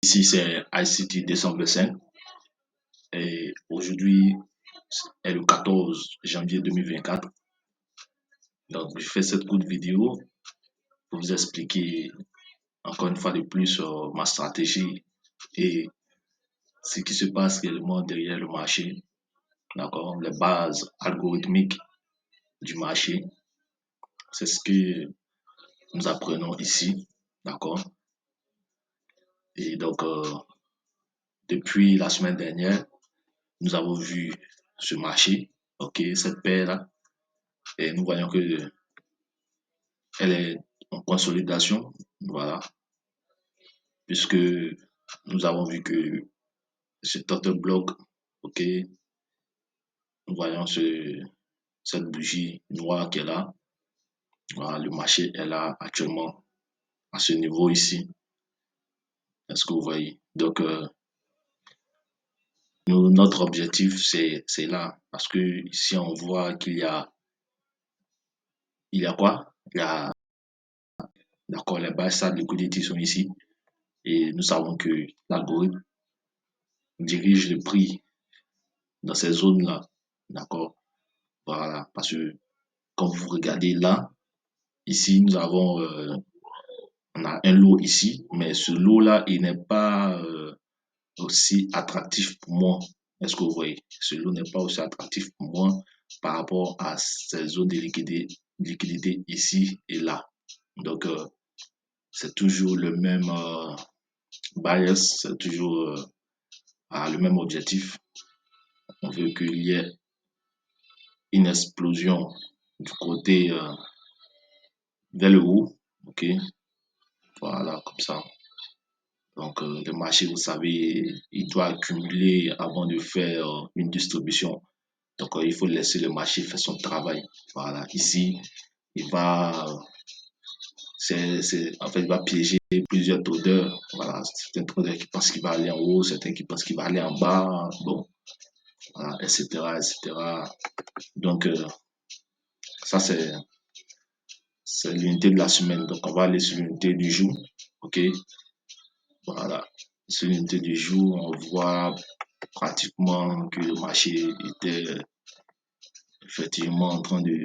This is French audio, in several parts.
Ici, c'est ICT 225 et aujourd'hui est le 14 janvier 2024. Donc, je fais cette courte vidéo pour vous expliquer encore une fois de plus ma stratégie et ce qui se passe réellement derrière le marché, d'accord, les bases algorithmiques du marché. C'est ce que nous apprenons ici, d'accord. Et donc, depuis la semaine dernière, nous avons vu ce marché, ok, cette paire-là, et nous voyons que elle est en consolidation, voilà, puisque nous avons vu que cet autre bloc, ok, nous voyons cette bougie noire qui est là, voilà, le marché est là actuellement à ce niveau ici, est-ce que vous voyez? Donc, notre objectif, c'est là, parce que ici, on voit il y a quoi? D'accord, les bases de liquidité sont ici, et nous savons que l'algorithme dirige le prix dans ces zones-là, d'accord? Voilà, parce que quand vous regardez là, ici, on a un lot ici, mais ce lot-là, il n'est pas aussi attractif pour moi. Est-ce que vous voyez? Ce lot n'est pas aussi attractif pour moi par rapport à ces zones de liquidité ici et là. Donc, c'est toujours le même bias, c'est toujours le même objectif. On veut qu'il y ait une explosion du côté vers le haut, ok? Voilà, comme ça. Donc, le marché, vous savez, il doit accumuler avant de faire une distribution. Donc, il faut laisser le marché faire son travail. Voilà, ici, il va, en fait, il va piéger plusieurs traders. Voilà, certains traders qui pensent qu'il va aller en haut, certains qui pensent qu'il va aller en bas, bon, voilà, etc., etc. Donc, ça, c'est l'unité de la semaine. Donc, on va aller sur l'unité du jour, ok? Voilà, sur l'unité du jour, on voit pratiquement que le marché était effectivement en train de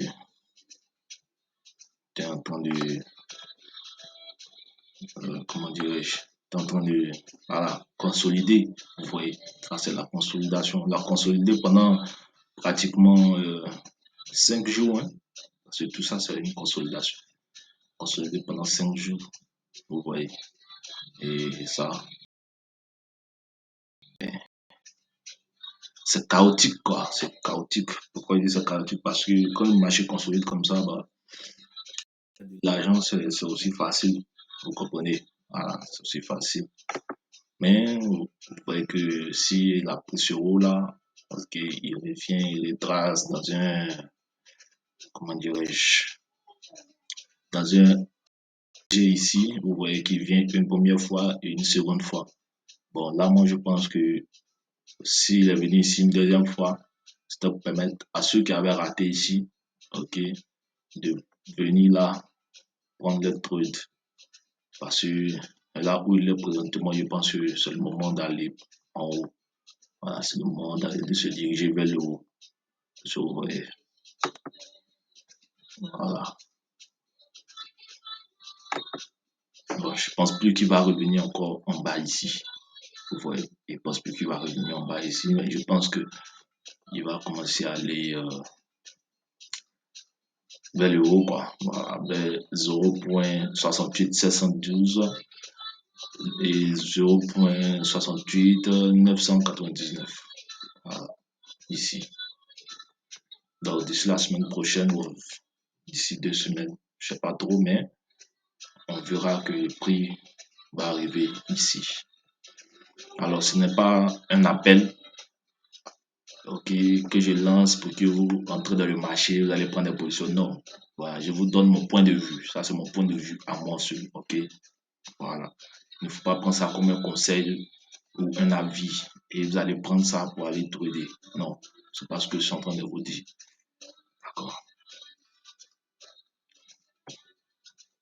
comment dirais-je, en train de, voilà, consolider. Vous voyez, ça c'est la consolidation. La consolider pendant pratiquement 5 jours, hein, parce que tout ça c'est une consolidation. Consolider pendant 5 jours, vous voyez. Et ça, c'est chaotique, quoi. C'est chaotique. Pourquoi je dis c'est chaotique? Parce que quand le marché consolide comme ça, bah, l'argent, c'est aussi facile. Vous comprenez? Voilà, c'est aussi facile. Mais vous voyez que si la prise sur haut là, parce qu'il revient, il retrace dans un, comment dirais-je, dans un G ici, vous voyez qu'il vient une première fois et une seconde fois. Bon, là, moi, je pense que s'il est venu ici une deuxième fois, ça peut permettre à ceux qui avaient raté ici, ok, de venir là, prendre le trade. Parce que là où il est présentement, je pense que c'est le moment d'aller en haut. Voilà, c'est le moment de se diriger vers le haut. Voilà. Bon, je pense plus qu'il va revenir encore en bas ici. Vous voyez, je pense plus qu'il va revenir en bas ici, mais je pense que il va commencer à aller vers le haut, quoi. Voilà, vers 0.68712 et 0.68999. Voilà, ici. Donc, d'ici la semaine prochaine, ou d'ici 2 semaines, je sais pas trop, mais on verra que le prix va arriver ici. Alors, ce n'est pas un appel, ok, que je lance pour que vous entrez dans le marché, vous allez prendre des positions. Non, voilà, je vous donne mon point de vue. Ça, c'est mon point de vue à moi seul, ok. Voilà. Il ne faut pas prendre ça comme un conseil ou un avis et vous allez prendre ça pour aller trader. Non, c'est pas ce que je suis en train de vous dire. D'accord.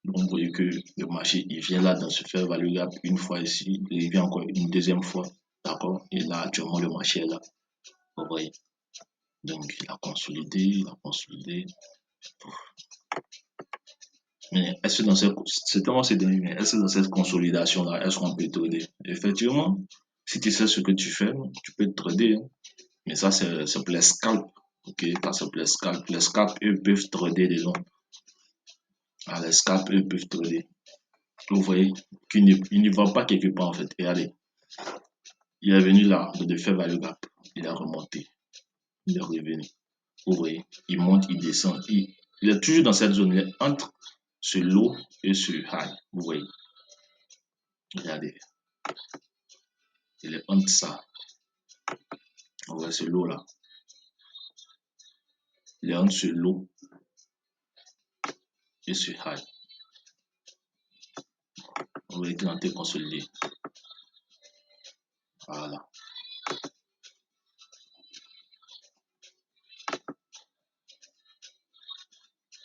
Donc, vous voyez que le marché, il vient là dans ce fair value gap une fois ici, et il vient encore une deuxième fois, d'accord? Et là, actuellement, le marché est là, vous voyez. Donc, il a consolidé, il a consolidé. Mais est-ce que dans cette, est-ce que dans cette consolidation-là, est-ce qu'on peut trader? Effectivement, si tu sais ce que tu fais, tu peux trader, hein. Mais ça, c'est pour les scalps. Ok, ça, c'est pour les scalps. Les scalps, eux, peuvent trader des gens. Ah, les scalps, eux, peuvent trader. Vous voyez qu'il ne va pas quelque part, en fait. Et allez, il est venu là, de faire value gap. Il a remonté. Il est revenu. Vous voyez, il monte, il descend. Il est toujours dans cette zone. Il est entre ce low et ce high. Vous voyez. Regardez. Il est entre ça. Vous voyez ce low là. Il est entre ce low et ce high. Vous voyez qu'il est en train de consolider. Voilà.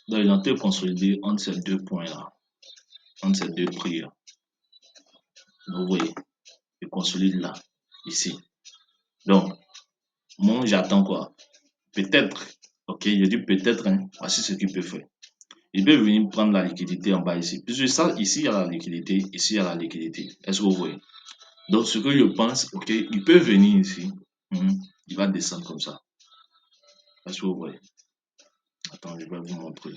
Donc, il est en train de consolider entre ces deux points là. Entre ces deux prix là. Vous voyez. Il consolide là. Ici. Donc, moi, j'attends quoi? Peut-être. Ok, je dis peut-être. Hein, voici ce qu'il peut faire. Il peut venir prendre la liquidité en bas ici. Puisque ça, ici, il y a la liquidité. Ici, il y a la liquidité. Est-ce que vous voyez? Donc, ce que je pense, ok, il peut venir ici. Il va descendre comme ça. Est-ce que vous voyez? Attends, je vais vous montrer.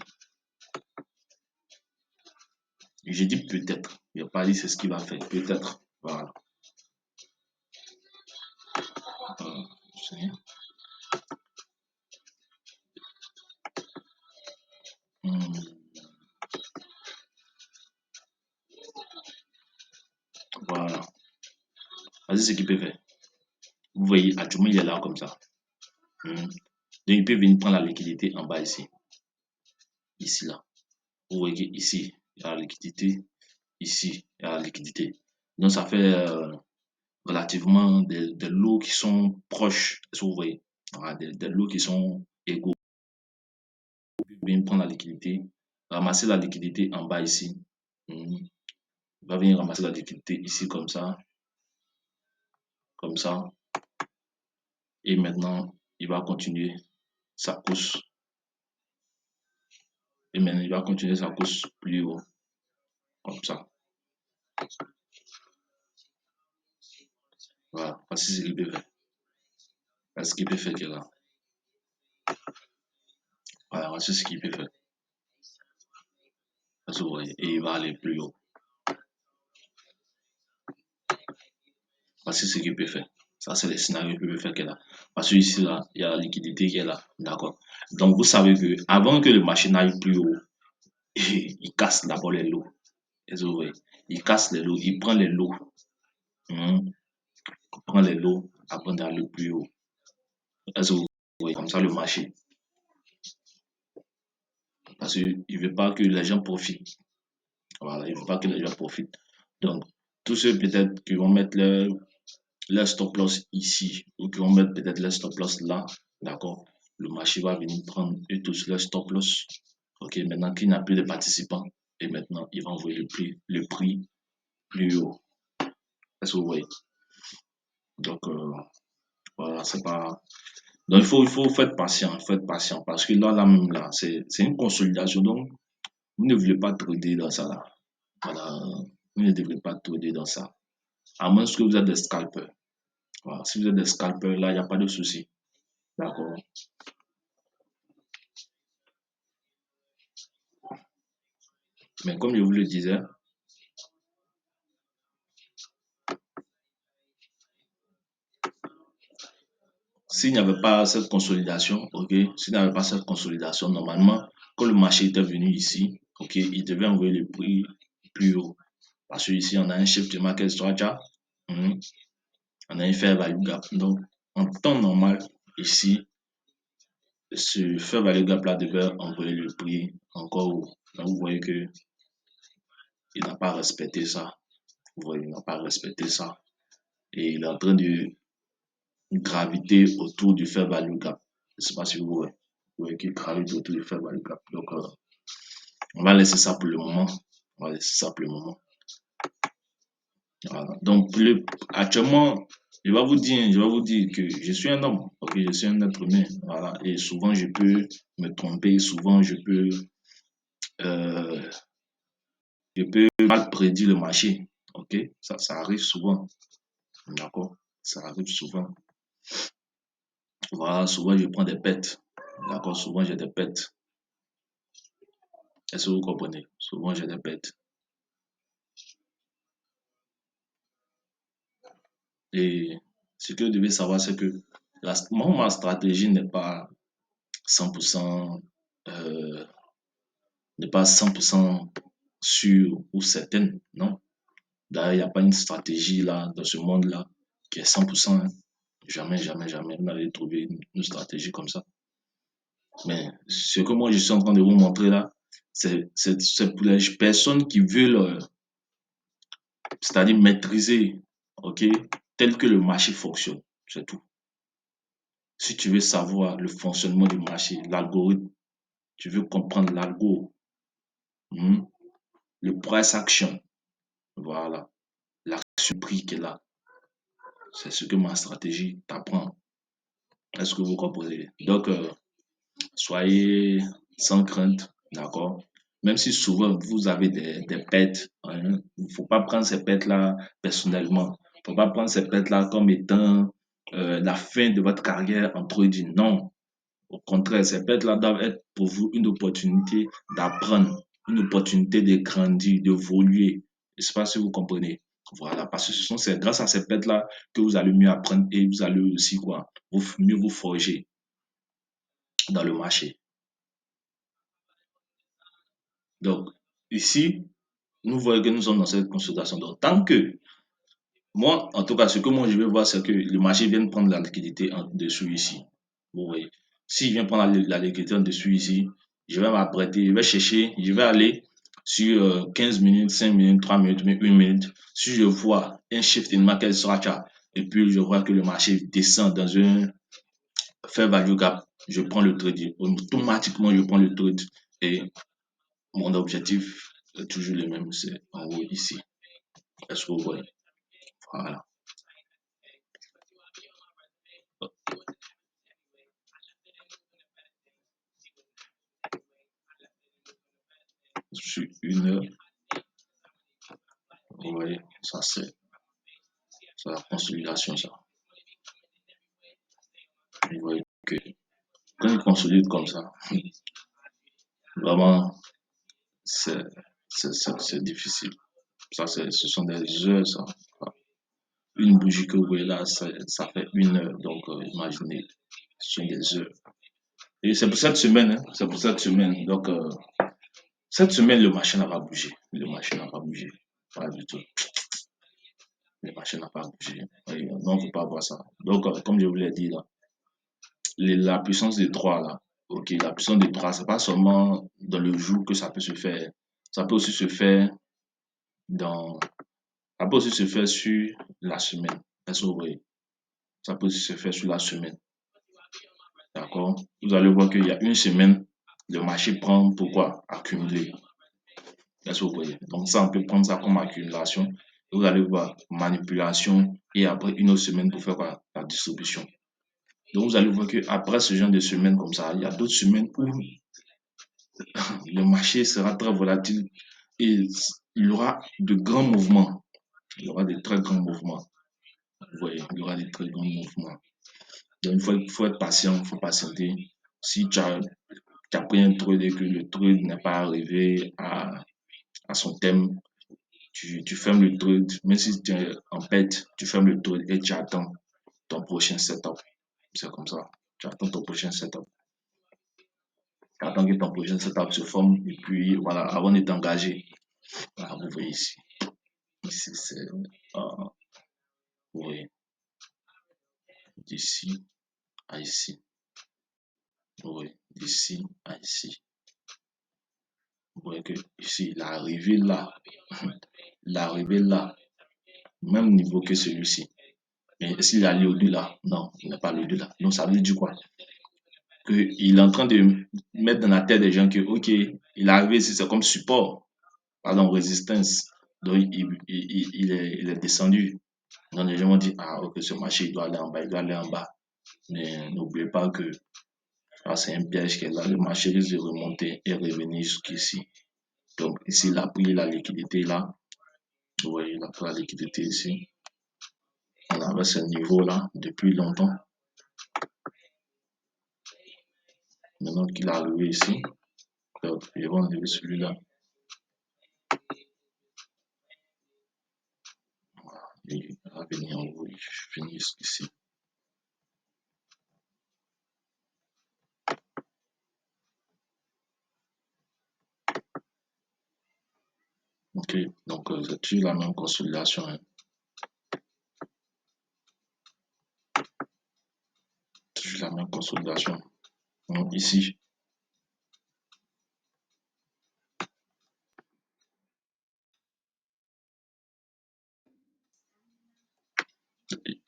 J'ai dit peut-être. Il n'a pas dit c'est ce qu'il va faire. Peut-être. Voilà. Voilà. Vas-y, ce qu'il peut faire. Vous voyez, actuellement, il est là comme ça. Donc, il peut venir prendre la liquidité en bas ici. Ici, là. Vous voyez ici, il y a la liquidité. Ici, il y a la liquidité. Donc, ça fait relativement des lots qui sont proches. Est-ce que vous voyez? Voilà, des lots qui sont égaux. Il peut venir prendre la liquidité, ramasser la liquidité en bas ici. Il va venir ramasser la liquidité ici comme ça. Comme ça. Et maintenant, il va continuer sa course. Et maintenant, il va continuer sa course plus haut. Comme ça. Voilà. Voici ce qu'il peut faire. Voici ce qu'il peut faire qu'il est là. Voilà, voici ce qu'il peut faire. Vous voyez. Et il va aller plus haut. Voici ce qu'il peut faire. Ça, c'est le scénario qu'il peut faire qu'il est là. Parce que ici, là, il y a la liquidité qui est là. D'accord. Donc, vous savez que avant que le marché n'aille plus haut, il casse d'abord les lots. Vous voyez. Il casse les lots. Il prend les lots. Il prend les lots avant d'aller plus haut. Vous voyez. Comme ça, le marché. Parce qu'il ne veut pas que les gens profitent. Voilà, il ne veut pas que les gens profitent. Donc, tous ceux peut-être qui vont mettre leur stop loss ici ou qui vont mettre peut-être leur stop loss là, d'accord, le marché va venir prendre eux tous leur stop loss. Ok, maintenant qu'il n'y a plus de participants et maintenant il va envoyer le prix plus haut. Est-ce que vous voyez? Donc, voilà, c'est pas. Donc, il faut faire patient parce que là même là, c'est une consolidation. Donc, vous ne voulez pas trader dans ça là. Voilà, vous ne devrez pas trader dans ça. À moins que vous êtes des scalpers. Voilà, si vous êtes des scalpers, là, il n'y a pas de souci. D'accord. Mais comme je vous le disais, s'il n'y avait pas cette consolidation, ok, s'il n'y avait pas cette consolidation, normalement, quand le marché était venu ici, ok, il devait envoyer le prix plus haut. Parce que ici, on a un shift market structure, on a un fair value gap. Donc, en temps normal, ici, ce fair value gap là devait envoyer le prix encore haut. Donc, vous voyez que il n'a pas respecté ça. Vous voyez, il n'a pas respecté ça. Et il est en train de graviter autour du fair value gap. Je ne sais pas si vous voyez. Vous voyez qu'il gravite autour du fair value gap. Donc, on va laisser ça pour le moment. Voilà, c'est ça pour le moment. Voilà. Donc, actuellement, je vais vous dire que je suis un homme, ok, je suis un être humain, voilà, et souvent je peux me tromper, souvent euh, je peux mal prédire le marché, ok, ça arrive souvent, d'accord, ça arrive souvent. Voilà, souvent je prends des pets, d'accord, souvent j'ai des pets. Est-ce que vous comprenez? Souvent j'ai des pets. Et ce que vous devez savoir, c'est que moi, ma stratégie euh, n'est pas 100% sûre ou certaine, non. D'ailleurs, il n'y a pas une stratégie là, dans ce monde-là, qui est 100%. Hein. Jamais, jamais, jamais, vous n'allez trouver une stratégie comme ça. Mais ce que moi, je suis en train de vous montrer là, c'est pour les personnes qui veulent, c'est-à-dire maîtriser, ok, tel que le marché fonctionne. C'est tout. Si tu veux savoir le fonctionnement du marché, l'algorithme, tu veux comprendre l'algo, hmm, le price action, voilà, l'action prix qu'elle a, c'est ce que ma stratégie t'apprend. Est-ce que vous comprenez? Donc, soyez sans crainte, d'accord? Même si souvent vous avez des pertes, hein, il ne faut pas prendre ces pertes-là personnellement. Il ne faut pas prendre ces pertes-là comme étant la fin de votre carrière en trading. Non, au contraire, ces pertes-là doivent être pour vous une opportunité d'apprendre, une opportunité de grandir, d'évoluer. Je ne sais pas si vous comprenez. Voilà, parce que ce sont grâce à ces pertes-là que vous allez mieux apprendre et vous allez aussi quoi, mieux vous forger dans le marché. Donc, ici, nous voyons que nous sommes dans cette consultation. Donc, tant que moi, en tout cas, ce que moi je veux voir, c'est que le marché vienne prendre la liquidité en dessous ici. Vous voyez, s'il vient prendre la liquidité en dessous ici, je vais m'apprêter, je vais chercher, je vais aller sur 15 minutes, 5 minutes, 3 minutes, mais 1 minute. Si je vois un shift in market structure et puis je vois que le marché descend dans un fair value gap, je prends le trade. Automatiquement, je prends le trade et mon objectif est toujours le même, c'est en haut ici. Est-ce que vous voyez? Voilà. Sur 1 heure, vous voyez, ça c'est la consolidation, ça. Vous voyez que quand il consolide comme ça, vraiment, c'est c'est difficile. Ça, ce sont des heures, ça. Une bougie que vous voyez là, ça fait 1 heure. Donc, imaginez, ce sont des heures. Et c'est pour cette semaine, hein, c'est pour cette semaine. Donc, cette semaine, le marché n'a pas bougé. Le marché n'a pas bougé. Pas du tout. Le marché n'a pas bougé. Oui, non, il ne faut pas voir ça. Donc, comme je vous l'ai dit là, la puissance des trois là, ok, la puissance des trois, c'est pas seulement dans le jour que ça peut se faire. Ça peut aussi se faire dans, ça peut aussi se faire sur la semaine. Est-ce que vous voyez? Ça peut aussi se faire sur la semaine. D'accord? Vous allez voir qu'il y a une semaine, le marché prend pourquoi? Accumuler. Est-ce que vous voyez? Donc ça, on peut prendre ça comme accumulation. Vous allez voir manipulation et après une autre semaine pour faire quoi? La distribution. Donc vous allez voir qu'après ce genre de semaine comme ça, il y a d'autres semaines où le marché sera très volatile et il y aura de grands mouvements. Il y aura de très grands mouvements. Vous voyez, il y aura de très grands mouvements. Donc il faut être patient, il faut patienter. Si tu as pris un trade et que le trade n'est pas arrivé à son thème, tu fermes le trade. Même si tu es en perte, tu fermes le trade et tu attends ton prochain setup. C'est comme ça. Tu attends ton prochain setup. Tu attends que ton prochain setup se forme et puis voilà, avant d'être engagé. Voilà, vous voyez ici. Ici, c'est vous voyez, d'ici à ici. Vous voyez, d'ici à ici. Vous voyez que ici, l'arrivée là, même niveau que celui-ci. Mais est-ce qu'il est allé au-delà? Non, il n'est pas allé au-delà. Donc ça veut dire quoi? Qu'il est en train de mettre dans la tête des gens que, ok, il est arrivé ici, c'est comme support. pardon, résistance. Donc, il est descendu. Donc, les gens vont dire, ah, ok, ce marché, il doit aller en bas, il doit aller en bas. Mais n'oubliez pas que c'est un piège qui est là. Le marché risque de remonter et revenir jusqu'ici. Donc, ici, il a pris la liquidité là. Vous voyez, il a pris la liquidité ici. On avait ce niveau-là depuis longtemps. Maintenant qu'il est arrivé ici, donc, ils vont enlever celui-là. Il va venir en haut, il finit ici. Ok, donc c'est toujours la même consolidation. Hein. Toujours la même consolidation. Donc, ici,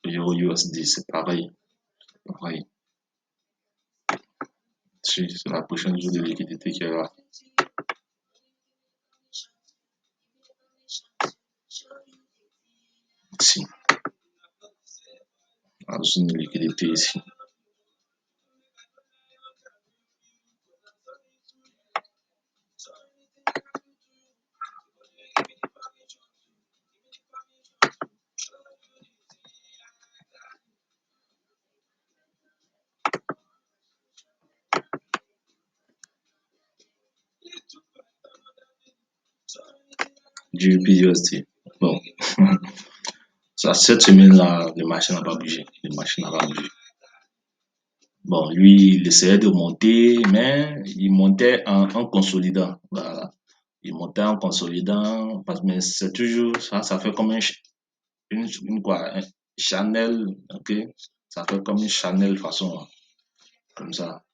Euro USD, c'est pareil. Pareil. C'est la prochaine jour de liquidité qui est là. Ici. La zone de liquidité ici. Du USD. Bon. Ça, cette semaine-là, le marché n'a pas bougé. Le marché n'a pas bougé. Bon, lui, il essayait de monter, mais il montait en consolidant. Voilà. Il montait en consolidant, mais c'est toujours ça, ça fait comme quoi, un Chanel, ok? Ça fait comme une Chanel façon, comme ça.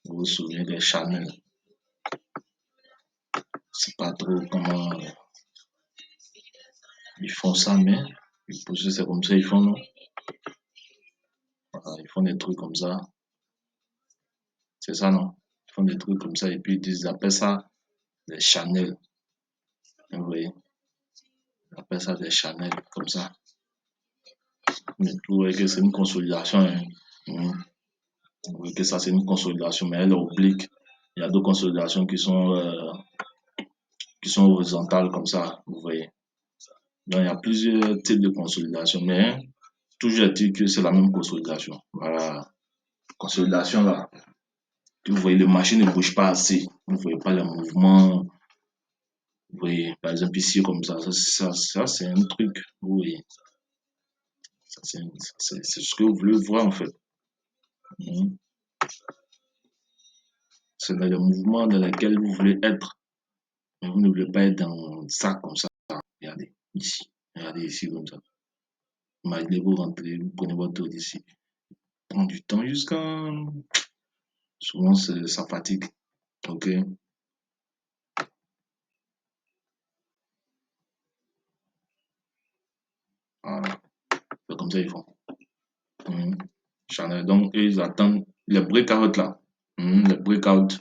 Vous vous souvenez des Chanel? C'est pas trop comment ils font ça, mais c'est comme ça, ils font, non? Voilà, ils font des trucs comme ça. C'est ça, non? Ils font des trucs comme ça et puis ils appellent ça des Chanel. Vous voyez? Ils appellent ça des Chanel, comme ça. Mais vous voyez que c'est une consolidation. Hein. Vous voyez que ça, c'est une consolidation, mais elle est oblique. Il y a d'autres consolidations qui sont horizontales comme ça, vous voyez. Donc, il y a plusieurs types de consolidation, mais toujours est-il que c'est la même consolidation. Voilà. Consolidation là. Vous voyez, le marché ne bouge pas assez. Vous ne voyez pas les mouvements. Vous voyez, par exemple, ici, comme ça c'est un truc. Vous voyez, c'est ce que vous voulez voir en fait. Mhm. C'est dans les mouvements dans lesquels vous voulez être. Mais vous ne voulez pas être dans ça comme ça. Regardez, ici. Regardez ici comme ça. Imaginez vous rentrez, vous prenez votre tour d'ici. Prend du temps jusqu'à... Souvent, ça fatigue. Ok? Voilà. C'est comme ça ils font. Mhm. Chanel. Donc, eux, ils attendent les breakouts là. Les breakouts,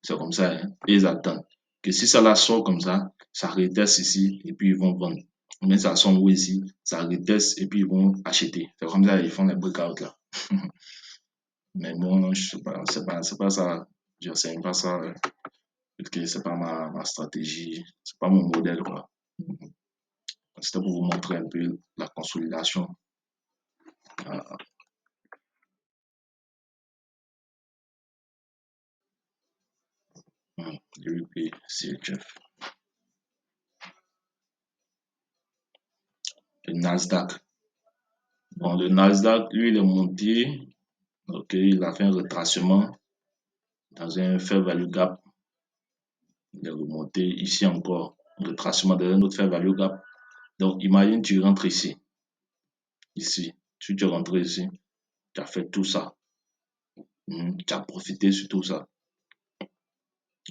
c'est comme ça. Hein. Ils attendent que si ça la sort comme ça reteste ici et puis ils vont vendre. Mais ça sombre ici, ça reteste et puis ils vont acheter. C'est comme ça ils font les breakouts là. Mais bon, je sais pas, c'est pas ça. Je sais pas ça. Ok, c'est pas ma stratégie, c'est pas mon modèle quoi. C'était pour vous montrer un peu la consolidation. Ah, UP, CHF. Le Nasdaq. Bon, le Nasdaq, lui, il est monté. Ok, il a fait un retracement dans un fair value gap. Il est remonté ici encore. Retracement dans un autre fair value gap. Donc, imagine, tu rentres ici. Ici. Si tu rentres ici, tu as fait tout ça. Tu as profité sur tout ça.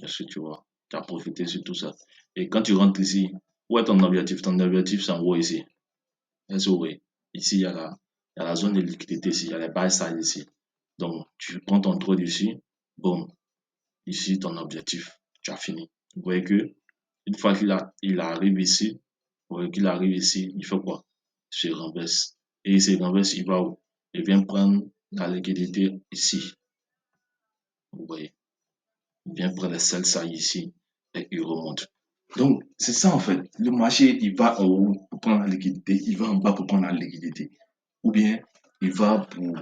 Est-ce que tu vois? Tu as profité sur tout ça. Et quand tu rentres ici, où est ton objectif? Ton objectif, c'est en haut ici. Est-ce que vous voyez? Ici, il y a la zone de liquidité ici. Il y a les buy side ici. Donc, tu prends ton trade ici. Bon, ici ton objectif, tu as fini. Vous voyez que une fois qu'il arrive ici, vous voyez qu'il arrive ici, il fait quoi? Il se renverse. Et il se renverse, il va où? Il vient prendre la liquidité ici. Vous voyez, il vient prendre les sell side ici et il remonte. Donc, c'est ça en fait. Le marché, il va en haut pour prendre la liquidité, il va en bas pour prendre la liquidité. Ou bien, il va pour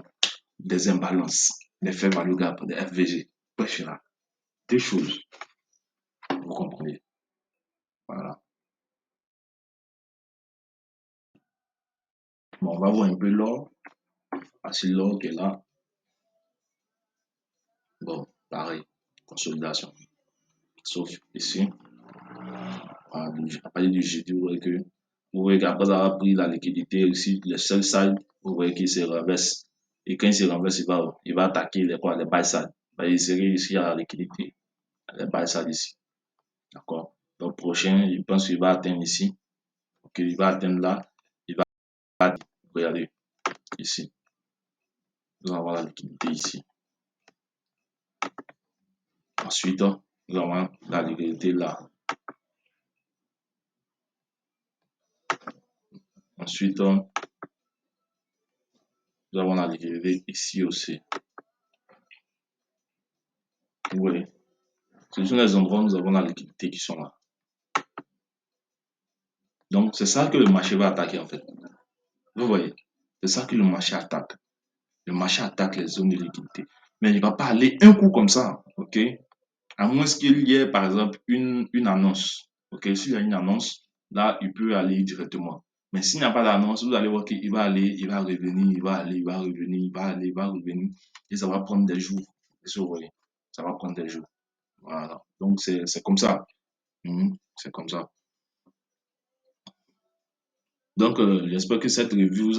des imbalances, des faits value gap, des FVG. Bref, là, deux choses, vous comprenez. Voilà. Bon, on va voir un peu l'or. Voici l'or qui est là. Bon, pareil, consolidation. Sauf ici, à partir du jeudi, vous voyez qu'après avoir pris la liquidité aussi, le sell side, vous voyez qu'il se renverse. Et quand il se renverse, il va attaquer les, quoi, les buy side. Il serait ici à la liquidité, les buy side ici. D'accord? Donc, prochain, je pense qu'il va atteindre ici. Ok, il va atteindre là. Il va, regardez, ici. Nous allons avoir la liquidité ici. Ensuite, nous avons la liquidité là. Ensuite, nous avons la liquidité ici aussi. Vous voyez, ce sont les endroits où nous avons la liquidité qui sont là. Donc, c'est ça que le marché va attaquer en fait. Vous voyez, c'est ça que le marché attaque. Le marché attaque les zones de liquidité. Mais il ne va pas aller un coup comme ça, ok? À moins qu'il y ait, par exemple, une annonce. Ok, s'il y a une annonce, là, il peut aller directement. Mais s'il n'y a pas d'annonce, vous allez voir qu'il va aller, il va revenir, il va aller, il va revenir, il va aller, il va revenir. Et ça va prendre des jours. Vous voyez, ça va prendre des jours. Voilà. Donc, c'est comme ça. C'est comme ça. Donc, j'espère que cette review vous